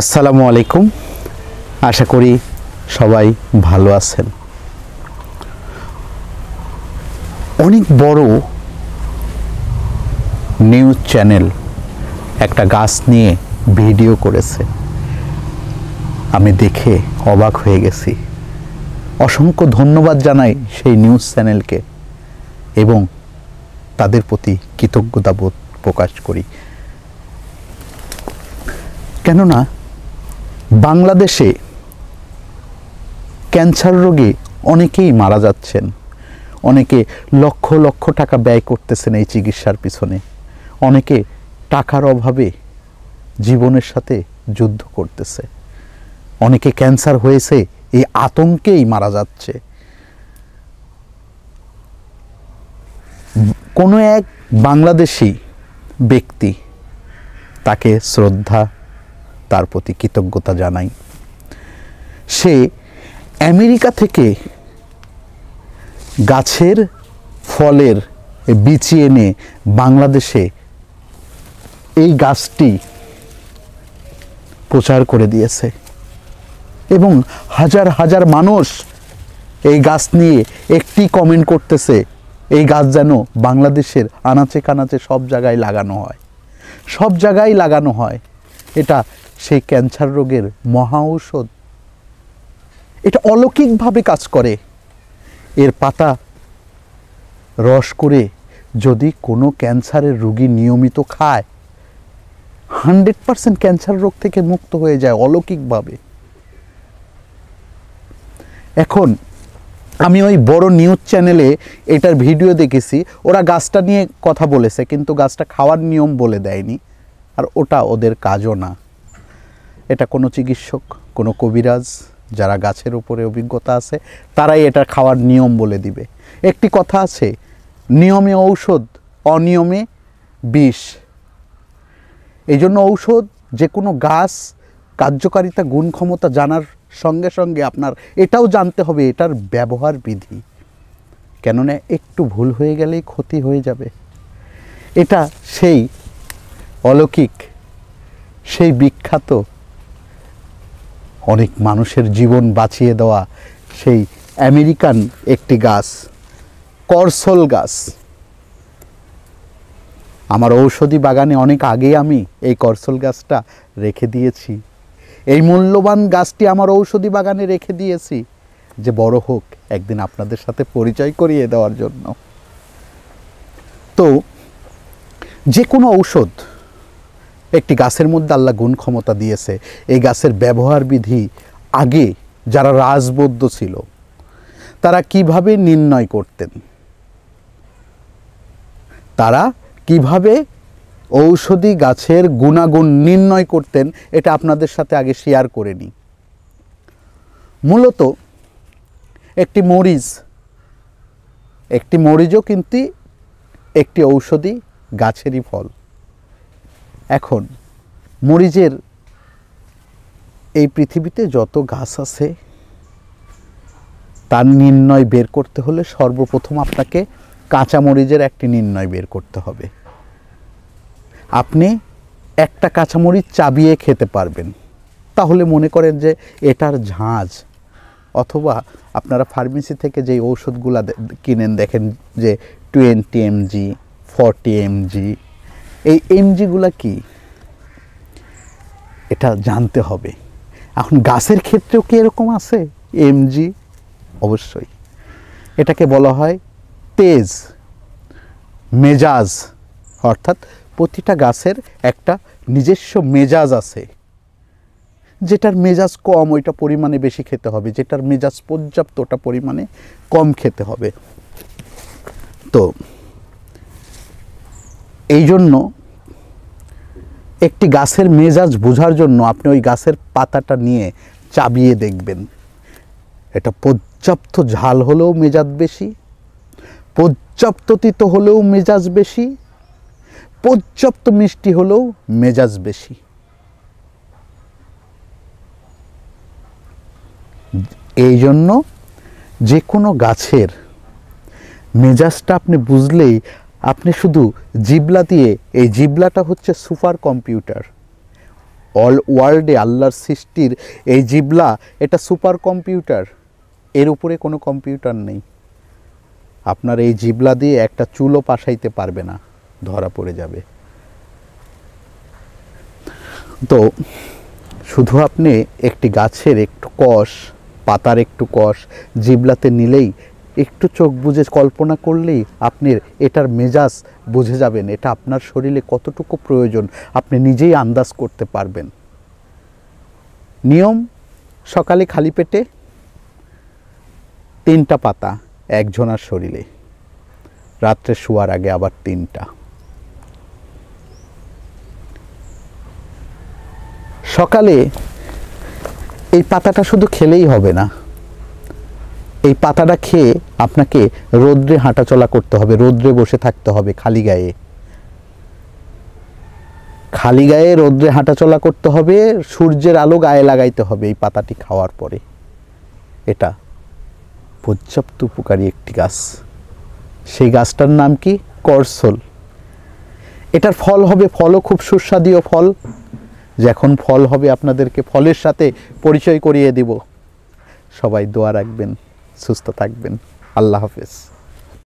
আসসালামু আলাইকুম। আশা করি সবাই ভালো আছেন। অনেক বড় নিউজ চ্যানেল একটা গাছ নিয়ে ভিডিও করেছে। আমি দেখে অবাক হয়ে গেছি। অসংখ্য ধন্যবাদ জানাই সেই নিউজ চ্যানেলকে এবং তাদের প্রতি কৃতজ্ঞতাবোধ প্রকাশ করি। কেননা বাংলাদেশে ক্যান্সার রোগে অনেকেই মারা যাচ্ছেন, অনেকে লক্ষ লক্ষ টাকা ব্যয় করতেছেন এই চিকিৎসার পিছনে, অনেকে টাকার অভাবে জীবনের সাথে যুদ্ধ করতেছে, অনেকে ক্যান্সার হয়েছে এই আতঙ্কেই মারা যাচ্ছে। কোনো এক বাংলাদেশি ব্যক্তি, তাকে শ্রদ্ধা, তার প্রতি কৃতজ্ঞতা জানাই। সে আমেরিকা থেকে গাছের ফলের বিচি এনে বাংলাদেশে এই গাছটি প্রচার করে দিয়েছে এবং হাজার হাজার মানুষ এই গাছ নিয়ে একটি কমেন্ট করতেছে, এই গাছ যেন বাংলাদেশের আনাচে কানাচে সব জায়গায় লাগানো হয়, সব জায়গায় লাগানো হয়। এটা সেই ক্যান্সার রোগের মহা ঔষধ। এটা অলৌকিকভাবে কাজ করে। এর পাতা রস করে যদি কোনো ক্যান্সারের রোগী নিয়মিত খায়, 100% ক্যান্সার রোগ থেকে মুক্ত হয়ে যায় অলৌকিকভাবে। এখন আমি ওই বড় নিউজ চ্যানেলে এটার ভিডিও দেখেছি, ওরা গাছটা নিয়ে কথা বলেছে কিন্তু গাছটা খাওয়ার নিয়ম বলে দেয়নি, আর ওটা ওদের কাজও না। এটা কোনো চিকিৎসক, কোনো কবিরাজ যারা গাছের উপরে অভিজ্ঞতা আছে তারাই এটা খাওয়ার নিয়ম বলে দিবে। একটি কথা আছে, নিয়মে ঔষধ, অনিয়মে বিষ। এই জন্য ঔষধ, যে কোনো গাছ কার্যকারিতা, গুণ ক্ষমতা জানার সঙ্গে সঙ্গে আপনার এটাও জানতে হবে এটার ব্যবহার বিধি। কেননা একটু ভুল হয়ে গেলেই ক্ষতি হয়ে যাবে। এটা সেই অলৌকিক, সেই বিখ্যাত, অনেক মানুষের জীবন বাঁচিয়ে দেওয়া সেই আমেরিকান একটি গাছ, করসল গাছ। আমার ঔষধি বাগানে অনেক আগে আমি এই করসল গাছটা রেখে দিয়েছি। এই মূল্যবান গাছটি আমার ঔষধি বাগানে রেখে দিয়েছি যে বড় হোক, একদিন আপনাদের সাথে পরিচয় করিয়ে দেওয়ার জন্য। তো যে কোনো ঔষধ, একটি গাছের মধ্যে আল্লাহ গুণ ক্ষমতা দিয়েছে। এই গাছের ব্যবহার বিধি আগে যারা রাজবৈদ্য ছিল তারা কিভাবে নির্ণয় করতেন, তারা কিভাবে ঔষধি গাছের গুণাগুণ নির্ণয় করতেন, এটা আপনাদের সাথে আগে শেয়ার করে নিই। মূলত একটি মরিচও কিন্তু একটি ঔষধি গাছেরই ফল। এখন মরিচের এই পৃথিবীতে যত গাছ আছে তার নির্ণয় বের করতে হলে সর্বপ্রথম আপনাকে কাঁচা মরিচের একটি নির্ণয় বের করতে হবে। আপনি একটা কাঁচামরিচ চাবিয়ে খেতে পারবেন, তাহলে মনে করেন যে এটার ঝাঁজ। অথবা আপনারা ফার্মেসি থেকে যেই ঔষধগুলো কিনেন, দেখেন যে 20 mg 40 mg, এই এমজিগুলা কি এটা জানতে হবে। এখন গাছের ক্ষেত্রেও কি এরকম আছে এমজি? অবশ্যই। এটাকে বলা হয় তেজ, মেজাজ, অর্থাৎ প্রতিটা গাছের একটা নিজস্ব মেজাজ আছে। যেটার মেজাজ কম ওইটা পরিমাণে বেশি খেতে হবে, যেটার মেজাজ পর্যাপ্ত ওটা পরিমাণে কম খেতে হবে। তো এই জন্য একটি গাছের মেজাজ বোঝার জন্য আপনি ওই গাছের পাতাটা নিয়ে চাবিয়ে দেখবেন। এটা পর্যাপ্ত ঝাল হলেও মেজাজ বেশি, পর্যাপ্ত তিতো হলেও মেজাজ বেশি, পর্যাপ্ত মিষ্টি হলেও মেজাজ বেশি। এই জন্য যে কোনো গাছের মেজাজটা আপনি বুঝলেই আপনি শুধু জিবলা দিয়ে, এই জিবলাটা হচ্ছে সুপার কম্পিউটার, অল ওয়ার্ল্ডে আল্লাহর সৃষ্টির এই জিবলা, এটা সুপার কম্পিউটার, এর উপরে কোনো কম্পিউটার নেই। আপনার এই জিবলা দিয়ে একটা চুলও পাশাইতে পারবে না, ধরা পড়ে যাবে। তো শুধু আপনি একটি গাছের একটু কষ, পাতার একটু কষ জিবলাতে নিলেই, একটু চোখ বুজে কল্পনা করলেই আপনি এটার মেজাজ বুঝে যাবেন, এটা আপনার শরীরে কতটুকু প্রয়োজন আপনি নিজেই আন্দাজ করতে পারবেন। নিয়ম: সকালে খালি পেটে 3টা পাতা একজনের শরীরে, রাত্রে শোয়ার আগে আবার 3টা। সকালে এই পাতাটা শুধু খেলেই হবে না, এই পাতাটা খেয়ে আপনাকে রৌদ্রে হাঁটাচলা করতে হবে, রৌদ্রে বসে থাকতে হবে খালি গায়ে, খালি গায়ে রৌদ্রে হাঁটাচলা করতে হবে, সূর্যের আলো গায়ে লাগাইতে হবে এই পাতাটি খাওয়ার পরে। এটা পর্যাপ্ত উপকারী একটি গাছ। সেই গাছটার নাম কি? করসল। এটার ফল হবে, ফলও খুব সুস্বাদু ফল। যখন ফল হবে আপনাদেরকে ফলের সাথে পরিচয় করিয়ে দিব। সবাই দোয়া রাখবেন, সুস্থ থাকবেন। আল্লাহ হাফেজ।